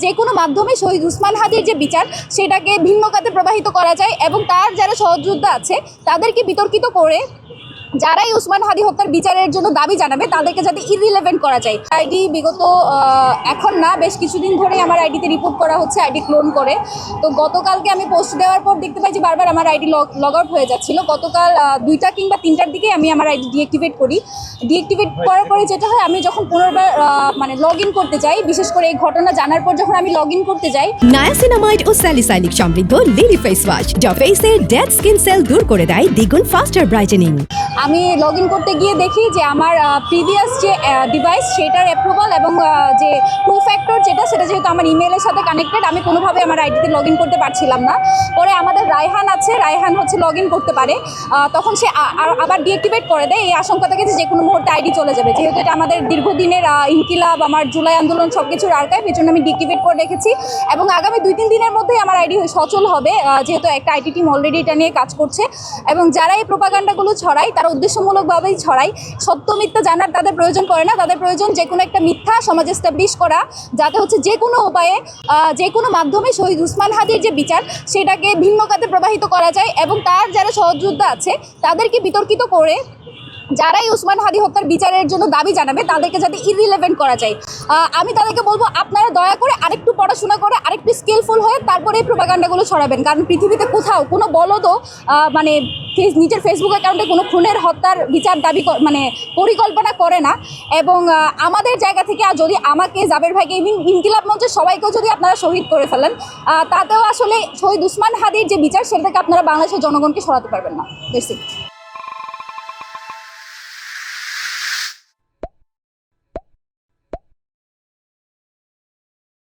যে কোনো মাধ্যমে শহীদ উসমান হাদির যে বিচার সেটাকে ভিন্ন খাতে প্রবাহিত করা যায় এবং তার যারা সহযোদ্ধা আছে তাদেরকে বিতর্কিত করে যারাই উসমান হাদি হত্যার বিচারের জন্য দাবি জানাবে তাদেরকে যাতে ইররিলেভেন্ট করা যায়। আইডি বিগত এখন না বেশ কিছুদিন ধরেই আমার আইডিতে রিপোর্ট করা হচ্ছে আইডি ক্লোন করে। তো গতকালকে আমি পোস্ট দেওয়ার পর দেখতে পাই যে বারবার আমার আইডি লগ আউট হয়ে যাচ্ছিল। গতকাল 2টা কিংবা 3টার দিকে আমি আমার আইডি ডিঅ্যাক্টিভেট করি। ডিঅ্যাক্টিভেট করার পরে যেটা হয়, আমি যখন পুনর্বার মানে লগ ইন করতে যাই, বিশেষ করে এই ঘটনা জানার পর যখন আমি লগ ইন করতে যাই, নায়াসিনামাইড ও স্যালিসাইলিক সমৃদ্ধ লিলি ফেস ওয়াশ যা ফেসের ডেড স্কিন সেল দূর করে দেয় দ্বিগুণ ফাস্টার ব্রাইটেনিং। আমি লগ ইন করতে গিয়ে দেখি যে আমার প্রিভিয়াস যে ডিভাইস সেটার অ্যাপ্রুভাল এবং যে টু ফ্যাক্টর সেটা যেহেতু আমার ইমেলের সাথে কানেক্টেড, আমি কোনোভাবে আমার আইডিতে লগ ইন করতে পারছিলাম না। পরে আমাদের রায়হান আছে, রায়হান হচ্ছে লগ ইন করতে পারে, তখন সে আবার ডিঅ্যাক্টিভেট করে দেয়। এই আশঙ্কা থেকে যে কোনো মুহূর্তে আইডি চলে যাবে, যেহেতু এটা আমাদের দীর্ঘদিনের ইনকিলাব, আমার জুলাই আন্দোলন সব কিছুর আর্কাইভ, এই জন্য আমি ডিঅ্যাক্টিভেট করে রেখেছি এবং আগামী 2-3 দিনের মধ্যেই আমার আইডি সচল হবে, যেহেতু একটা আইটি টিম অলরেডি এটা নিয়ে কাজ করছে। এবং যারা এই প্রোপাগান্ডাগুলো ছড়ায় তারা উদ্দেশ্যমূলকভাবেই ছড়ায়। সত্য মিথ্যা জানার তাদের প্রয়োজন পড়ে না, তাদের প্রয়োজন যে কোনো একটা মিথ্যা সমাজে এস্টাবলিশ করা, যাতে হচ্ছে যে কোনো উপায়ে যে কোনো মাধ্যমে শহীদ উসমান হাদির যে বিচার সেটাকে ভিন্ন খাতে প্রবাহিত করা যায় এবং তার যারা সহযোদ্ধা আছে তাদেরকে বিতর্কিত করে যারাই উসমান হাদি হত্যার বিচারের জন্য দাবি জানাবে তাদেরকে যাতে ইররিলেভেন্ট করা যায়। আমি তাদেরকে বলবো, আপনারা দয়া করে আরেকটু পড়াশোনা করে আরেকটু স্কিলফুল হয়ে তারপরে এই প্রোপাগান্ডাগুলো ছড়াবেন, কারণ পৃথিবীতে কোথাও কোনো বলদও মানে নিজের ফেসবুক অ্যাকাউন্টে কোনো খুনের হত্যার বিচার দাবি মানে পরিকল্পনা করে না। এবং আমাদের জায়গা থেকে যদি আমাকে, জাবের ভাইকে, ইনকিলাব মঞ্চের সবাইকেও যদি আপনারা শহীদ করে ফেলেন, তাতেও আসলে শহীদ উসমান হাদির যে বিচার সেটা থেকে আপনারা বাংলাদেশের জনগণকে সরাতে পারবেন না।